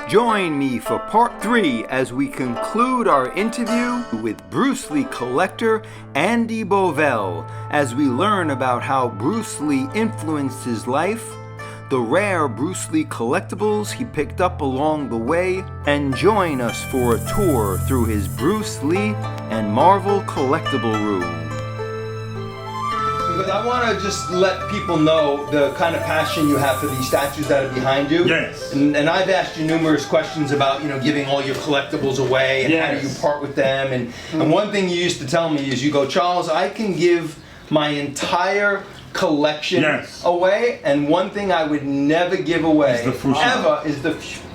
Join me for part 3 as we conclude our interview with Bruce Lee collector Andy Bovell as we learn about how Bruce Lee influenced his life, the rare Bruce Lee collectibles he picked up along the way, and join us for a tour through his Bruce Lee and Marvel collectible room. Because I want to just let people know the kind of passion you have for these statues that are behind you. Yes. And I've asked you numerous questions about, giving all your collectibles away and how do you part with them. And one thing you used to tell me is you go, Charles, I can give my entire collection away, and one thing I would never give away ever is the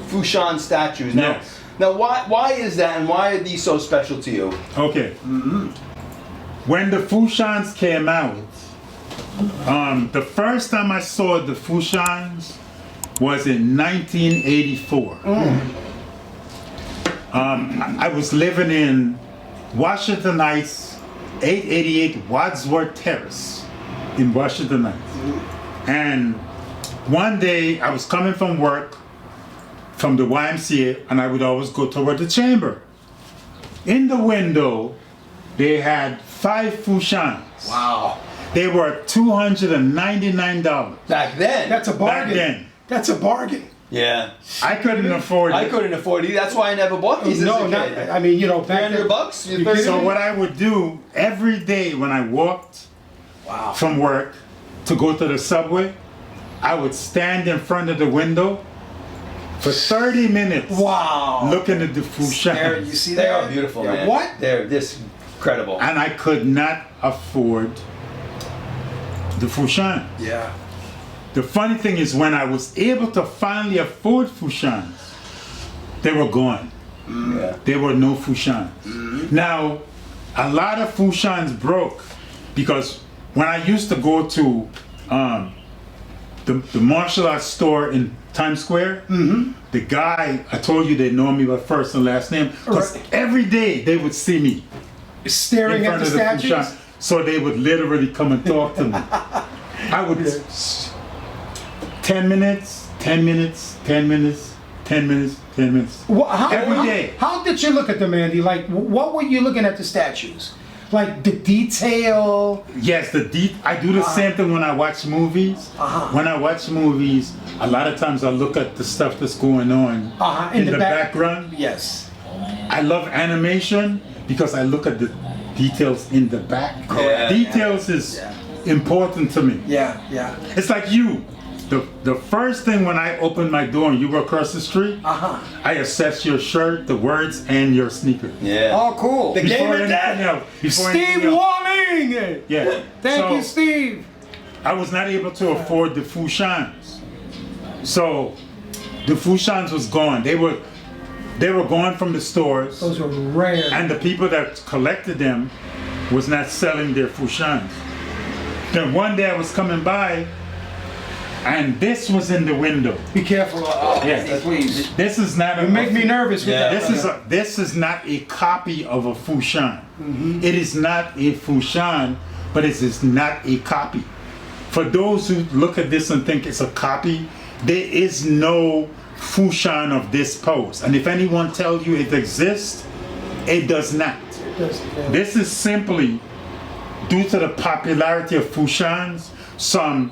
Fushan statues. Now, why is that, and why are these so special to you? Okay. When the Fushans came out, the first time I saw the Fushans was in 1984. I was living in Washington Heights, 888 Wadsworth Terrace in Washington Heights. And one day I was coming from work from the YMCA, and I would always go toward the chamber. In the window, they had 5 Fushans. Wow. They were $299. Back then? That's a bargain. Back then. That's a bargain. Yeah. I couldn't afford it. I couldn't afford it. That's why I never bought these as a kid. I mean, back then, $300? So what I would do every day when I walked from work to go to the subway, I would stand in front of the window for 30 minutes. Wow. Looking at the Fushan. You see They that? are beautiful, Yeah, man. what? They're this incredible. And I could not afford the Fushan. Yeah. The funny thing is, when I was able to finally afford Fushans, they were gone. There were no Fushans. Now, a lot of Fushans broke because when I used to go to the martial arts store in Times Square, the guy, I told you they know me by first and last name, because every day they would see me staring in at front the of the statues. Fushan, so they would literally come and talk to me. I would 10 minutes, 10 minutes, 10 minutes, 10 minutes, 10 minutes. Every day. How did you look at them, Andy? Like, what were you looking at the statues? Like the detail? Yes, I do the same thing when I watch movies. When I watch movies, a lot of times I look at the stuff that's going on in the background. Yes. I love animation because I look at the details in the back. Details is important to me. Yeah. It's like you. The first thing when I open my door and you go across the street, I assess your shirt, the words, and your sneakers. Yeah. Oh, cool. The game of death. Steve Walling. Yeah. Thank you, Steve. I was not able to afford the Fushans, so the Fushans was gone. They were gone from the stores. Those were rare. And the people that collected them was not selling their Fushans. Then one day I was coming by, and this was in the window. Be careful. Yes. Please. This is not. You make me nervous with that. This is not a copy of a Fushan. It is not a Fushan, but it is not a copy. For those who look at this and think it's a copy, there is no Fushan of this pose. And if anyone tells you it exists, it does not. This is simply due to the popularity of Fushans. Some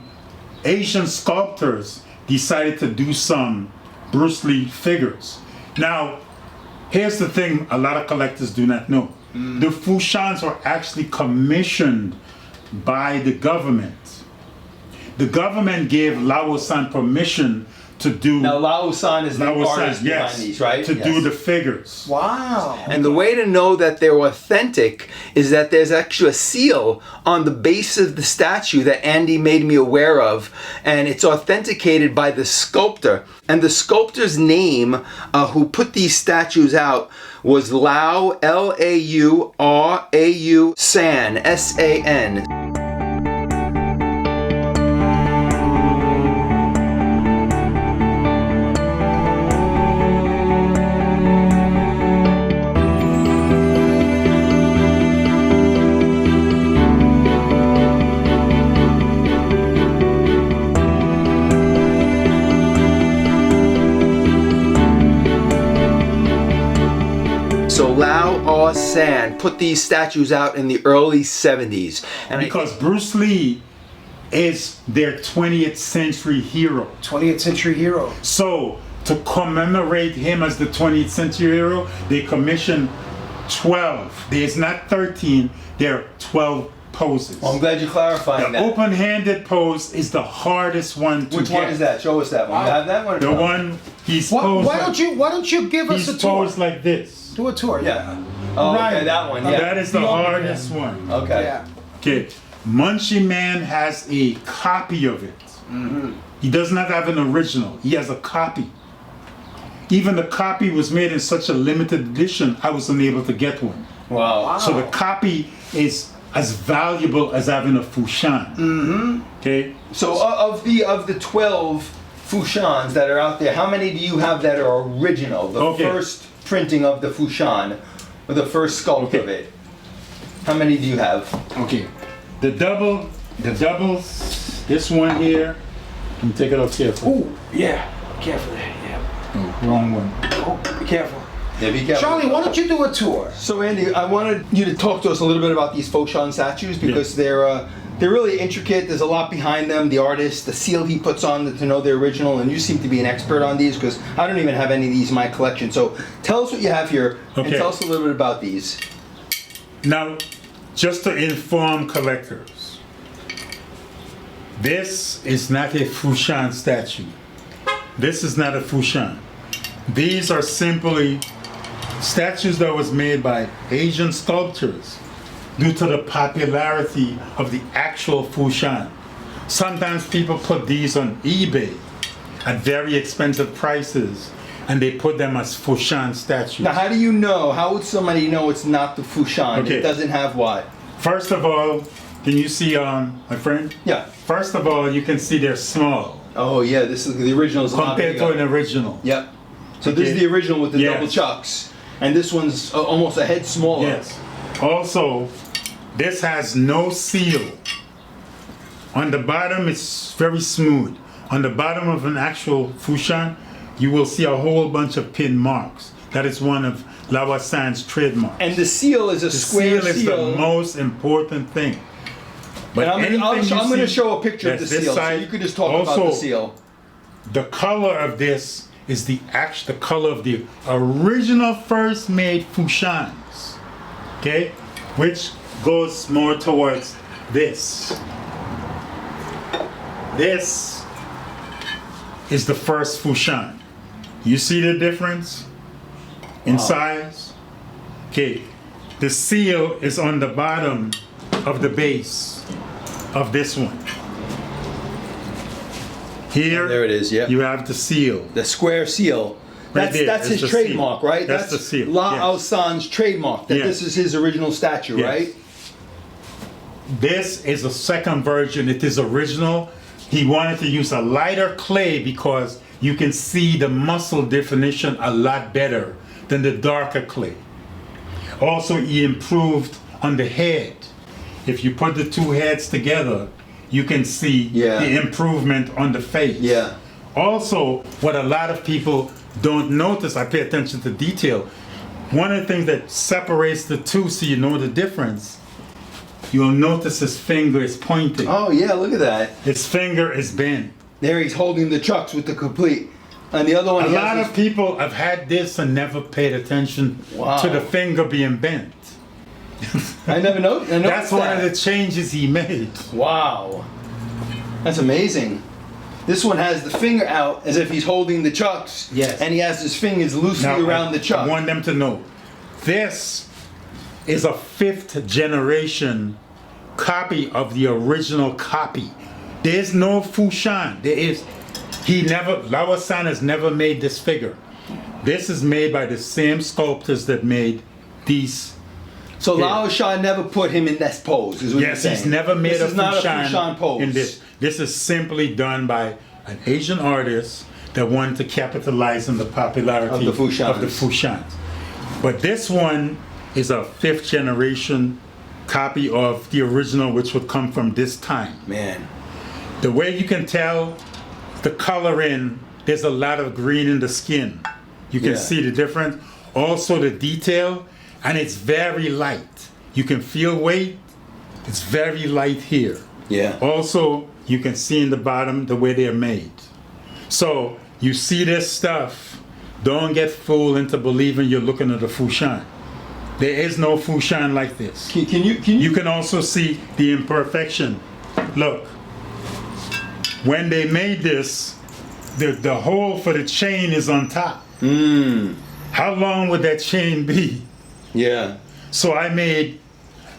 Asian sculptors decided to do some Bruce Lee figures. Now, here's the thing a lot of collectors do not know. The Fushans were actually commissioned by the government. The government gave Lao-san permission to do... Now, Lao-san is the artist behind these, right? To do the figures. Wow. And the way to know that they're authentic is that there's actually a seal on the base of the statue that Andy made me aware of, and it's authenticated by the sculptor. And the sculptor's name, who put these statues out, was Lau, L-A-U-R-A-U, San, S-A-N. Foshan put these statues out in the early 70s. And Because Bruce Lee is their 20th century hero. 20th century hero. So, to commemorate him as the 20th century hero, they commissioned 12. There's not 13, there are 12 poses. I'm glad you clarified The that. open-handed pose is the hardest one to Which get. one is that? Show us that one. You have that one? The one he's posed Why don't you give us a he's tour? posed like this. Do a tour. Yeah. Oh, okay, Right. that one. Yeah. That is the The open hardest one. Okay. Yeah. Okay, Munchie Man has a copy of it. He does not have an original. He has a copy. Even the copy was made in such a limited edition, I was unable to get one. Wow. So the copy is as valuable as having a Fushan. Okay, So of the 12 Fushans that are out there, how many do you have that are original? The Okay. first printing of the Fushan, or the first sculpt of it. How many do you have? okay. The doubles, this one here. Let me take it off careful. Ooh, yeah. Careful there. Yeah. Oh, wrong one. Oh, be careful. Yeah, be careful. Charlie, why don't you do a tour? So Andy, I wanted you to talk to us a little bit about these Foshan statues because they're really intricate. There's a lot behind them. The artist, the seal he puts on to know they're original, and you seem to be an expert on these because I don't even have any of these in my collection. So tell us what you have here and Okay. tell us a little bit about these. Now, just to inform collectors, this is not a Fushan statue. This is not a Fushan. These are simply statues that was made by Asian sculptors due to the popularity of the actual Fushan. Sometimes people put these on eBay at very expensive prices and they put them as Fushan statues. Now, how do you know? How would somebody know it's not the Fushan? Okay. It doesn't have what? First of all, can you see, my friend? Yeah. First of all, you can see they're small Oh yeah, this is the original. Is a lot compared to bigger. an original. Yep. So this is Okay. the original with the Yes. double chucks, and this one's almost a head smaller. Yes. Also, this has no seal. On the bottom, it's very smooth. On the bottom of an actual Fushan, you will see a whole bunch of pin marks. That is one of Lao San's trademarks. And the seal is a The square seal is seal. the most important thing. But And I'm anything you going to see- show a picture of the Yes, this seal, so side. you could just talk about Also, the seal. The color of this is the color of the original first made Fushans, okay, which goes more towards this. This is the first Fushan. You see the difference in size? Okay, the seal is on the bottom of the base of this one. Here, There it is, yeah. you have the seal. The square seal. Right there, That's it's his the trademark, seal. right? That's the seal, La yes. San's trademark, that Yes. this is his original statue, Yes. right? This is a second version. It is original. He wanted to use a lighter clay because you can see the muscle definition a lot better than the darker clay. Also, he improved on the head. If you put the two heads together, you can see Yeah. the improvement on the face. Yeah. Also, what a lot of people don't notice, I pay attention to detail. One of the things that separates the two so you know the difference, you'll notice his finger is pointing. Oh yeah, look at that. His finger is bent. There he's holding the chucks with the complete. And the other one A he has lot his- of people have had this and never paid attention Wow. to the finger being bent. I never know. That's one of the changes he made. Wow. That's amazing. This one has the finger out as if he's holding the chucks. Yes. And he has his fingers loosely around the chuck. I want them to know, this is a 5th generation copy of the original copy. There's no Fushan. Lao San has never made this figure. This is made by the same sculptors that made these. So Yeah. Lao Shan never put him in this pose, is what Yes, you're saying. he's never made this a is not Fushan, a Fushan pose. in this. This is simply done by an Asian artist that wanted to capitalize on the popularity Of the Fushans. of the Fushans. But this one is a 5th generation copy of the original, which would come from this time. Man. The way you can tell the color in, there's a lot of green in the skin. You can Yeah. see the difference. Also the detail, and it's very light. You can feel weight. It's very light here. Yeah. Also, you can see in the bottom the way they're made. So you see this stuff, don't get fooled into believing you're looking at a Fushan. There is no Fushan like this. Can you You can also see the imperfection. Look, when they made this, the hole for the chain is on top. How long would that chain be? Yeah. So I made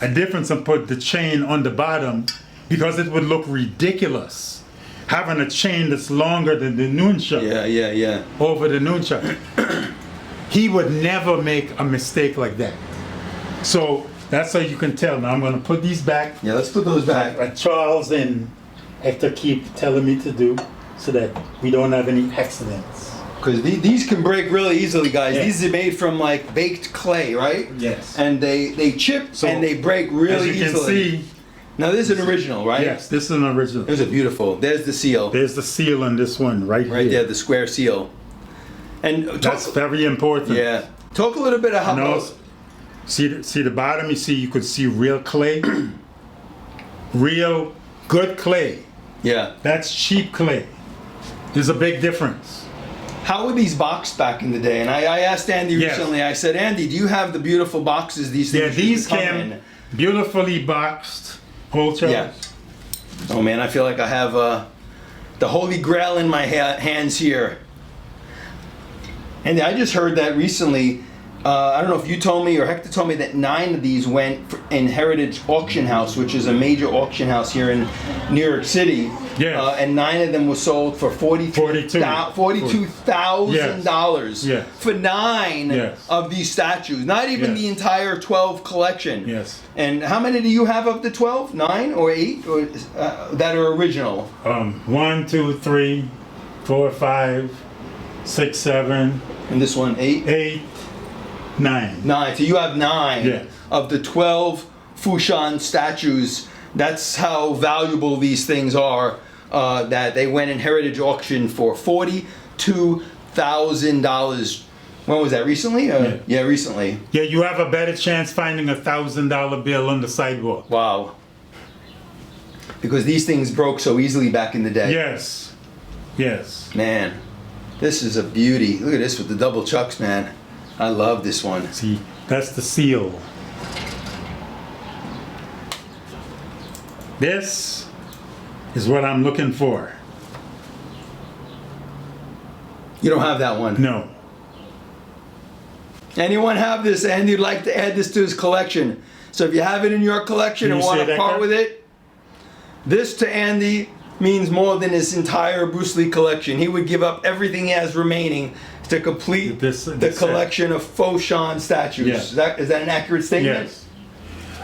a difference and put the chain on the bottom because it would look ridiculous having a chain that's longer than the nunchuck Yeah. over the nunchuck. He would never make a mistake like that. So that's how you can tell. Now I'm going to put these back. Yeah, let's put those back. Like Charles and Hector keep telling me to do so that we don't have any accidents. Because these can break really easily, guys. Yeah. These are made from like baked clay, right? Yes. And they chip So, and they break really As you easily. can see, Now this is an original, right? yes, this is an original. Those are beautiful. There's the seal. There's the seal on this one right Right here. there, the square seal. And That's very important. yeah. Talk a little bit of how. And also, see the bottom. You could see real clay, real good clay. Yeah. That's cheap clay. There's a big difference. How were these boxed back in the day? And I asked Andy Yes. recently. I said, Andy, do you have the beautiful boxes these things Yeah, used to these come came in? beautifully boxed. Hold Charles. Yeah. Oh man, I feel like I have the Holy Grail in my hands here. And I just heard that recently. I don't know if you told me or Hector told me that 9 of these went in Heritage Auction House, which is a major auction house here in New York City. Yeah. And 9 of them were sold for $42,000 Yes. for 9 Yes. of these statues. Not even Yes. the entire 12 collection. Yes. And how many do you have of the 12? 9 or 8 or, that are original? 1, 2, 3, 4, 5, 6, 7, And this one, 8? 8, 9. 9. So you have 9 Yes. of the 12 Fushan statues. That's how valuable these things are. That they went in heritage auction for $42,000. When was that? Recently? Yeah, recently. Yeah, you have a better chance finding $1,000 bill on the sidewalk. Wow. Because these things broke so easily back in the day. Yes. Yes. Man, this is a beauty. Look at this with the double chucks, man. I love this one. See, that's the seal. This is what I'm looking for. You don't have that one. No. Anyone have this and you'd like to add this to his collection? So if you have it in your collection Can and you want say to that part again? with it, this to Andy means more than his entire Bruce Lee collection. He would give up everything he has remaining to complete This the collection of Foshan statues. Yes. Is that an accurate statement? Yes.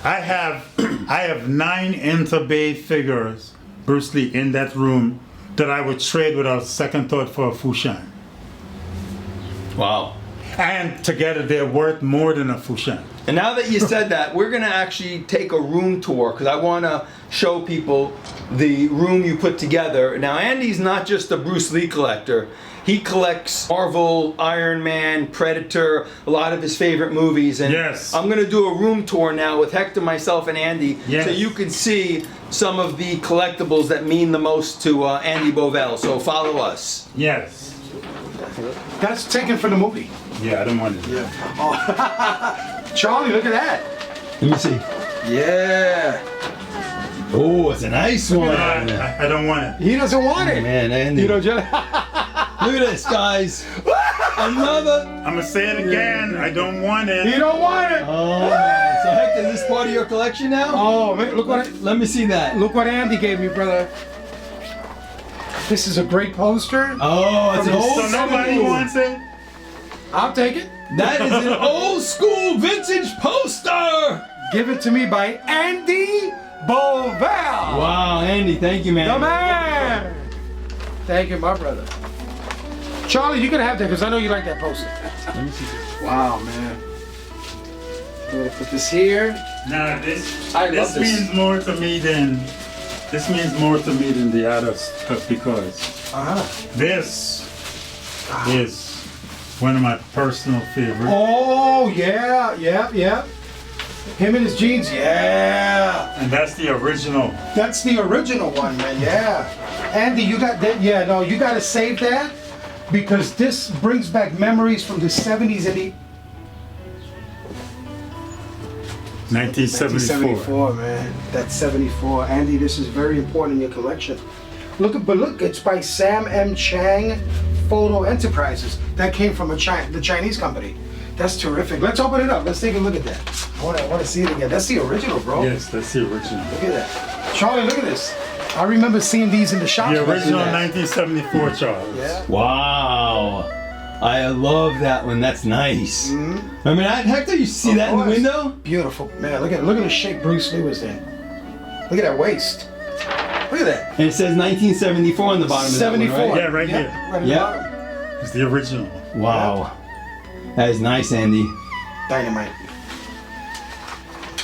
I have 9 Interbay figures, Bruce Lee, in that room that I would trade without second thought for a Fushan. Wow. And together they're worth more than a Fushan. And now that you said that, we're going to actually take a room tour because I want to show people the room you put together. Now, Andy's not just a Bruce Lee collector. He collects Marvel, Iron Man, Predator, a lot of his favorite movies. And Yes. I'm going to do a room tour now with Hector, myself, and Andy Yes. so you can see some of the collectibles that mean the most to Andy Bovell. So follow us. Yes. That's taken from the movie. Yeah, I don't want it. Charlie, look at that. Let me see. Yeah. Oh, it's a nice one. I don't want it. He doesn't want it. Man, Andy. You know, Johnny. Look at this, guys. Another. I'm gonna say it again. I don't want He it. don't want it. Oh, man. So, Hector, is this part of your collection now? Oh, man, look what Let me see that. look what Andy gave me, brother. This is a great poster. Oh, it's an old So nobody school. wants it? I'll take it. That is an old school vintage poster. Give it to me by Andy Bovell. Wow, Andy, thank you, man. The man. Thank you, my brother. Charlie, you can have that because I know you like that poster. Let me see this. Wow, man. I'm gonna put this here. Nah, this I love this. means more to me than the other stuff because this is one of my personal favorites. Oh, yeah, yeah. Him and his jeans, yeah. And that's the original. That's the original one, man, yeah. Andy, you got that? Yeah, no, you got to save that because this brings back memories from the 70s and the 1974. man. That's 74. Andy, this is very important in your collection. Look, it's by Sam M. Chang Photo Enterprises. That came from the Chinese company. That's terrific. Let's open it up. Let's take a look at that. I want to see it again. That's the original, bro. Yes, that's the original. Look at that. Charlie, look at this. I remember seeing these in the shops. The original 1974, Charles. Yeah. Wow. I love that one. That's nice. Mm-hmm. Remember that, Hector? You see that in the window? Beautiful. Man, look at the shape Bruce Lee was in. Look at that waist. Look at that. And it says 1974 on the bottom 74. of that one, right? Yeah, right here. Right at the bottom. It's the original. Wow. That is nice, Andy. Dynamite.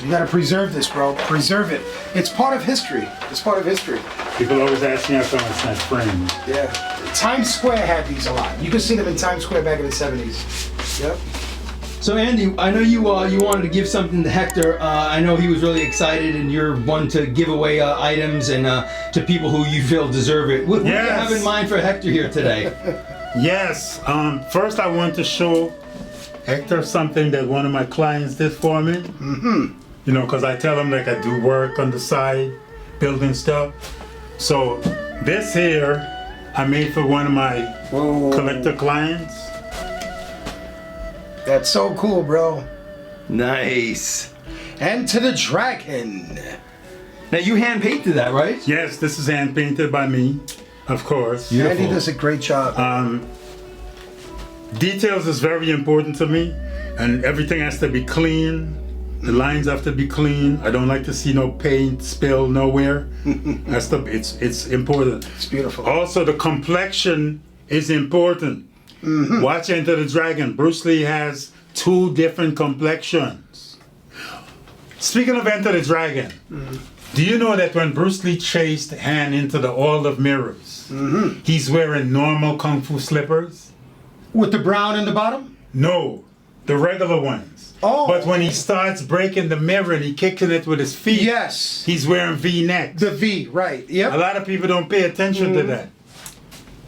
You gotta preserve this, bro. Preserve it. It's part of history. It's part of history. People always ask me how come it's not framed. Yeah. Times Square had these a lot. You could see them in Times Square back in the 70s. Yep. So Andy, I know you wanted to give something to Hector. I know he was really excited, and you're one to give away items and to people who you feel deserve it. What do you have in mind for Hector here today? Yes. First, I want to show Hector something that one of my clients did for me. Mm-hmm. You know, because I tell him like I do work on the side, building stuff. So this here, I made for one of my collector clients. That's so cool, bro. Nice. And to the dragon. Now you hand painted that, right? Yes, this is hand painted by me, of course. Andy does a great job. Details is very important to me, and everything has to be clean. The lines have to be clean. I don't like to see no paint spill nowhere. It's important. It's beautiful. Also, the complexion is important. Mm-hmm. Watch Enter the Dragon. Bruce Lee has 2 different complexions. Speaking of Enter the Dragon, do you know that when Bruce Lee chased Han into the Hall of Mirrors, he's wearing normal kung fu slippers? With the brown in the bottom? No, the regular ones. Oh. But when he starts breaking the mirror and he kicking it with his feet, yes, he's wearing V-necks. The V, right? Yep. A lot of people don't pay attention to that.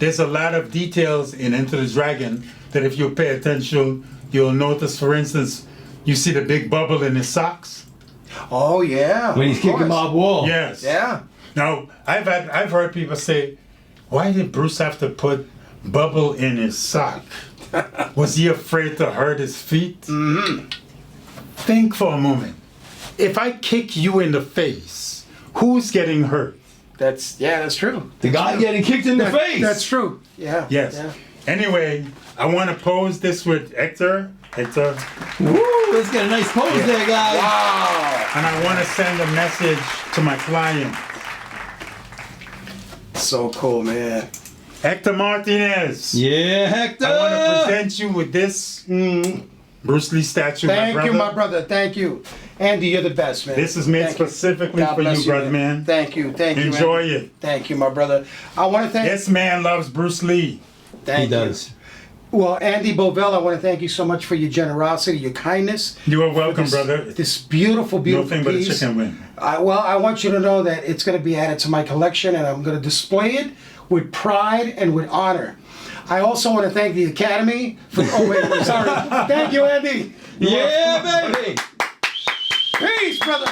There's a lot of details in Enter the Dragon that if you pay attention, you'll notice. For instance, you see the big bubble in his socks. Oh yeah. When he's kicking Bob Wall. Yes. Yeah. Now I've heard people say, why did Bruce have to put bubble in his sock? Was he afraid to hurt his feet? Mm-hmm. Think for a moment. If I kick you in the face, who's getting hurt? That's true. The guy getting kicked in the face. That's true. Yeah. Yes. Yeah. Anyway, I want to pose this with Hector. Hector. Woo! Let's get a nice pose there, guys. Wow. And I want to send a message to my client. So cool, man. Hector Martinez. Yeah, Hector. I want to present you with this Bruce Lee statue. Thank you, my brother. Thank you. Andy, you're the best, man. This is made specifically for you, brother, man. Thank you. Thank you. Enjoy Andy. it. Thank you, my brother. I want to thank... This man loves Bruce Lee. Thank He you. does. Well, Andy Bovell, I want to thank you so much for your generosity, your kindness. You are welcome, this, brother. This beautiful, beautiful Nothing but a piece. chicken wing. I want you to know that it's going to be added to my collection, and I'm going to display it with pride and with honor. I also want to thank the Academy for... Oh, wait, sorry. Thank you, Andy. Yeah, baby. Peace, brother.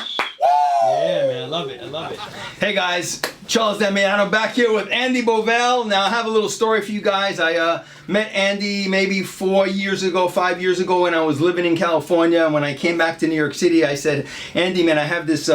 Yeah, man, I love it. I love it. Hey, guys. Charles Damiano back here with Andy Bovell. Now, I have a little story for you guys. I met Andy maybe 5 years ago when I was living in California. And when I came back to New York City, I said, Andy, man, I have this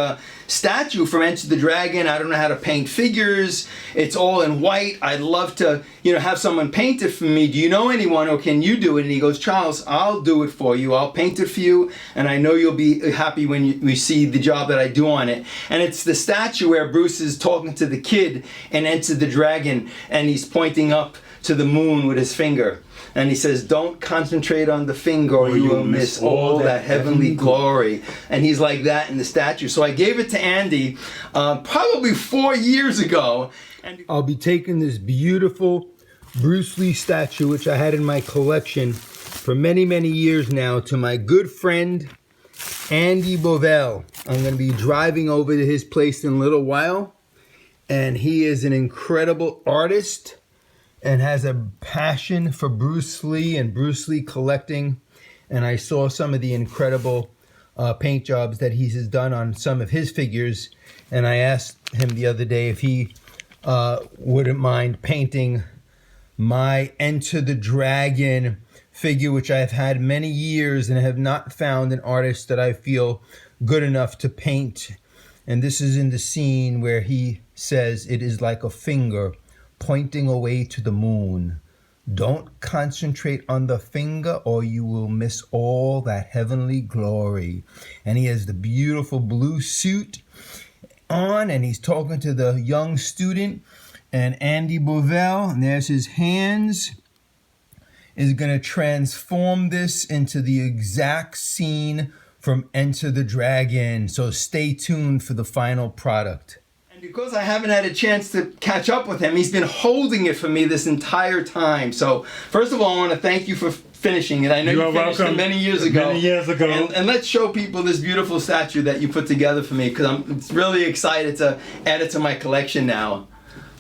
statue from Enter the Dragon. I don't know how to paint figures. It's all in white. I'd love to, have someone paint it for me. Do you know anyone, or can you do it? And he goes, Charles, I'll do it for you. I'll paint it for you, and I know you'll be happy when you see the job that I do on it. And it's the statue where Bruce is talking to the kid and Enter the Dragon, and he's pointing up to the moon with his finger. And he says, don't concentrate on the finger or you will miss all that heavenly glory. And he's like that in the statue. So I gave it to Andy probably 4 years ago. I'll be taking this beautiful Bruce Lee statue, which I had in my collection, for many, many years now to my good friend, Andy Bovell. I'm going to be driving over to his place in a little while. And he is an incredible artist and has a passion for Bruce Lee and Bruce Lee collecting. And I saw some of the incredible paint jobs that he has done on some of his figures. And I asked him the other day if he wouldn't mind painting my Enter the Dragon figure, which I've had many years and have not found an artist that I feel good enough to paint. And this is in the scene where he says it is like a finger pointing away to the moon. Don't concentrate on the finger or you will miss all that heavenly glory. And he has the beautiful blue suit on and he's talking to the young student. And Andy Bovell, and there's his hands, is going to transform this into the exact scene from Enter the Dragon. So stay tuned for the final product. And because I haven't had a chance to catch up with him, he's been holding it for me this entire time. So first of all, I want to thank you for finishing it. I know you finished it many years ago. Many years ago. And let's show people this beautiful statue that you put together for me, because I'm really excited to add it to my collection now.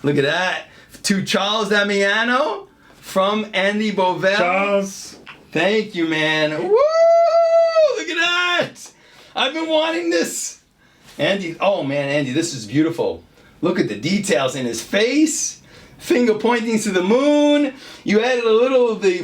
Look at that. To Charles Damiano from Andy Bovell. Charles. Thank you, man. Woo! Look at that. I've been wanting this. Andy, oh man, Andy, this is beautiful. Look at the details in his face. Finger pointing to the moon. You added a little of the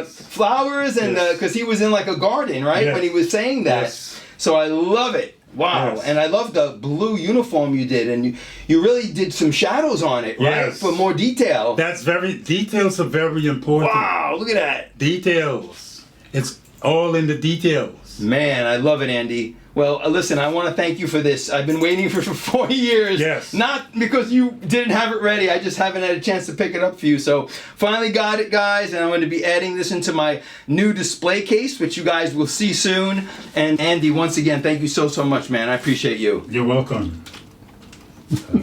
flowers, and because he was in like a garden, right? When he was saying that. Yes. So I love it. Wow, yes. And I love the blue uniform you did, and you really did some shadows on it, right? Yes. For more detail. Details are very important. Wow, look at that. Details. It's all in the details. Man, I love it, Andy. Well, listen, I want to thank you for this. I've been waiting for 4 years. Yes. Not because you didn't have it ready. I just haven't had a chance to pick it up for you. So finally got it, guys. And I'm going to be adding this into my new display case, which you guys will see soon. And Andy, once again, thank you so much, man. I appreciate you. You're welcome.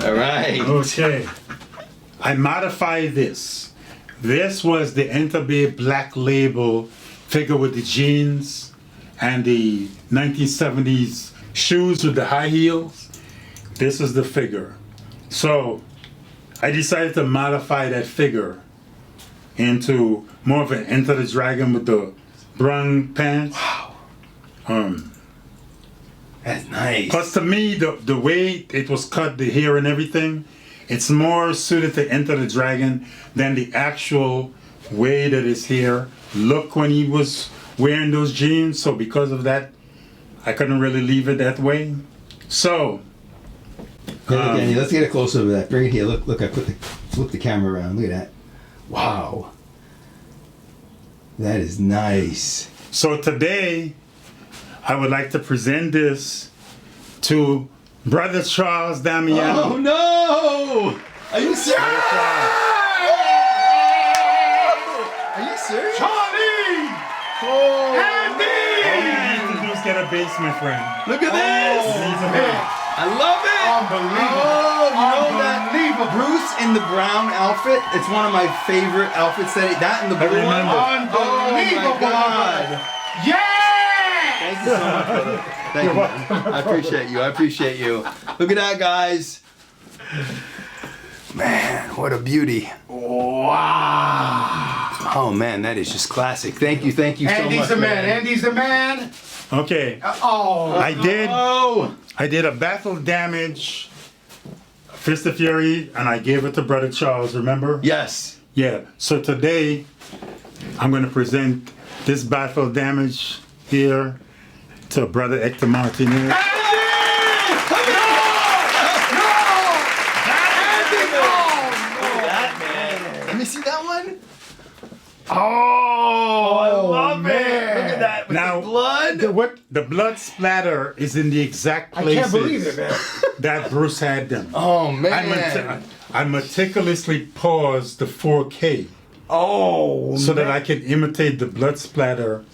All right. Okay. I modified this. This was the Enterbay Black Label figure with the jeans and the 1970s shoes with the high heels. This is the figure. So I decided to modify that figure into more of an Enter the Dragon with the brown pants. Wow. That's nice. Because to me, the way it was cut, the hair and everything, it's more suited to Enter the Dragon than the actual way that his hair looked when he was wearing those jeans. So because of that, I couldn't really leave it that way. So Danny, let's get a close up of that. Bring it here. Look, I flip the camera around. Look at that. Wow. That is nice. So today, I would like to present this to Brother Charles Damiano. Oh no! Are you serious? Are you serious? Charlie! Oh, Andy! All you need to do is get a base, my friend. look at this! I love it! Unbelievable. Oh, you know that Bruce in the brown outfit? It's one of my favorite outfits. That and the blue one. Unbelievable. Oh my God! Yeah! Thank you so much, brother. Thank you, man. I appreciate you. I appreciate you. Look at that, guys. Man, what a beauty. Wow. Oh, man, that is just classic. Thank you so much. Andy's the man. Andy's the man. Okay. I did a battle damage Fist of Fury, and I gave it to Brother Charles, remember? Yes. Yeah. So today, I'm going to present this battle damage here to Brother Hector Martinez. Let me see that one. Oh, I love it. Look at that. With Now, the blood. The blood splatter is in the exact places I can't believe it, man. that Bruce had them. Oh, man. I meticulously paused the 4K so that I can imitate the blood splatter.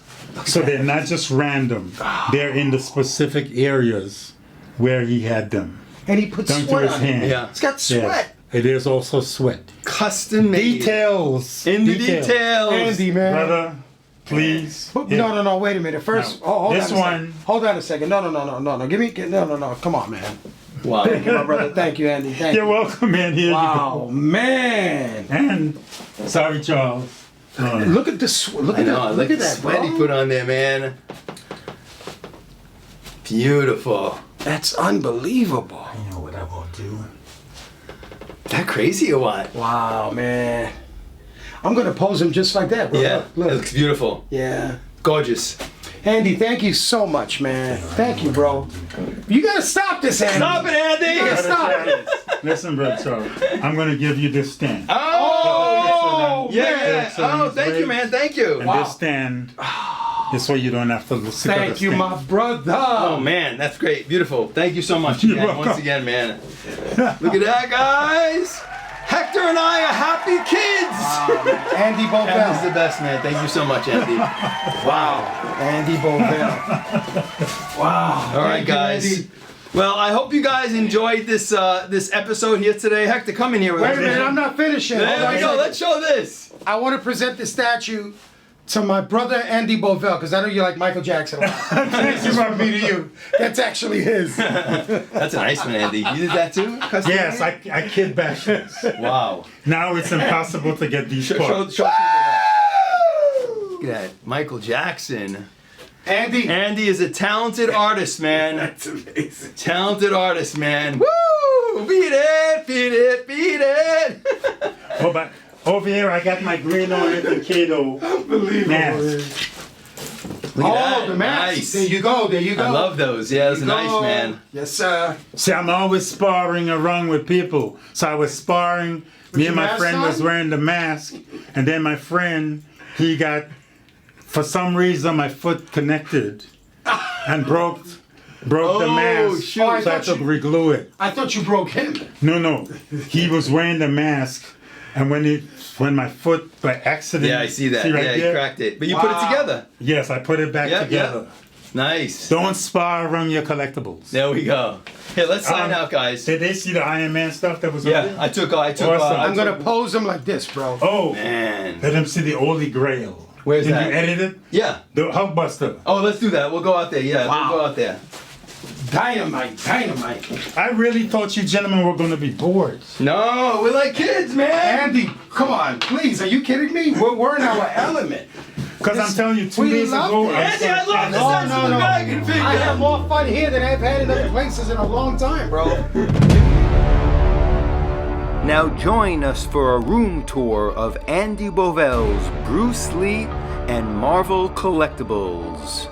So they're not just random. They're in the specific areas where he had them. And he put Down to sweat his on it. hand. Yeah. It's got sweat. It is also sweat. custom made. Details. In the details. Andy, man. Brother, please. No, wait a minute. First, No. hold This on a one- second. Hold on a second. No. No. Come on, man. Wow. Thank you, my brother. Thank you, Andy. Thank You're you. welcome, man. Here Wow, you man. go. And sorry, Charles. Look at this. Look I at know, that. I Look like at the that, sweat he bro. put on there, man. Beautiful. That's unbelievable. You know what I will do? That crazy or what? Wow, man. I'm gonna pose him just like that, bro. Yeah, Look. it looks beautiful. Yeah. Gorgeous. Andy, thank you so much, man. Thank you, bro. You gotta stop this, Andy. Stop it, Andy! You gotta stop Brother it. Charles, listen, brother Charles. I'm going to give you this stand. Oh! Yeah, Yeah! so Oh, he's thank you, great. man. Thank you. And Wow. this stand, this way you don't have to sit on the Thank you, stand. my brother. Oh, man. That's great. Beautiful. Thank you so much You're again. welcome. Once again, man. Look at that, guys. Hector and I are happy kids. Andy Andy's Bovell. the best, man. Thank you so much, Andy. Wow. Andy Bovell. Wow. All right, Thank you, guys. Andy. Well, I hope you guys enjoyed this this episode here today. Hector, come in here with Wait us. a minute, I'm not finishing. Hold There on we a go. second. Let's show this. I want to present the statue to my brother Andy Bovell, because I know you like Michael Jackson a lot. This is from me to you. That's actually his. That's a nice one, Andy. You did that too? Custom Yes, made? I kid bash this. Wow. Now it's impossible to get these Show parts. people that. Look at that. Michael Jackson. Andy. Andy is a talented artist, man. That's amazing. Talented artist, man. Woo! Beat it, beat it, beat it. Oh, but over here I got my green ornament and Kato Unbelievable. mask. Look at that. The mask. Nice. There you go. There you go. I love those. Yeah, those are There you nice, go. man. Yes, sir. See, I'm always sparring around with people. So I was sparring. Me your and my mask friend was on? wearing the mask, and then my friend, he got, for some reason, my foot connected and broke the mask. shoot. So I had to reglue it. I thought you broke him. No. He was wearing the mask, and when my foot by accident. Yeah, I see that. right Yeah, you there? cracked it. But you put it Wow. together. Yes, I put it back Yep, together. yep. Nice. Don't spar around your collectibles. There we go. Here, let's sign out, guys. Did they see the Iron Man stuff that was on Yeah, there? I took. Awesome. I'm going to pose him like this, bro. Oh, Man. let them see the Holy Grail. Where's Did that? you edit it? Yeah. The Hulkbuster. Oh, let's do that. We'll go out there. Yeah, Wow. we'll go out there. Dynamite. I really thought you gentlemen were going to be bored. No, we're like kids, man. Andy, come on, please. Are you kidding me? We're in our element. Because I'm telling you, 2 we days love ago, it. I Andy, I love this. No, That's no, the no. dragon figure. I have more fun here than I've had in other places in a long time, bro. Now join us for a room tour of Andy Bovell's Bruce Lee and Marvel Collectibles.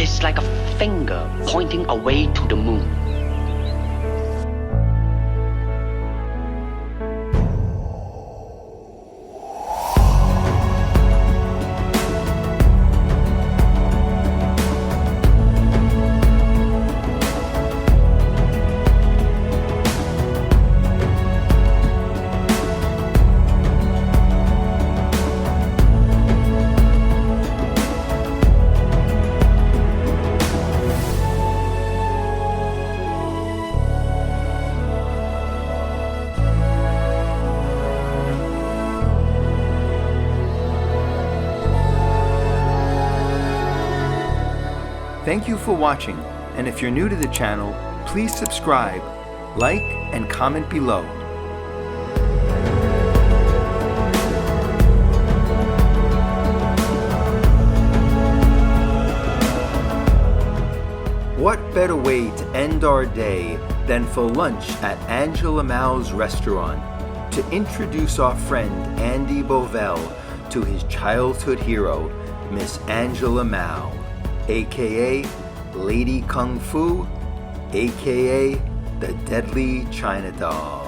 is like a finger pointing away to the moon. Thank you for watching, and if you're new to the channel, please subscribe, like, and comment below. What better way to end our day than for lunch at Angela Mao's restaurant to introduce our friend Andy Bovell to his childhood hero, Miss Angela Mao, aka Lady Kung Fu, aka the Deadly China Doll.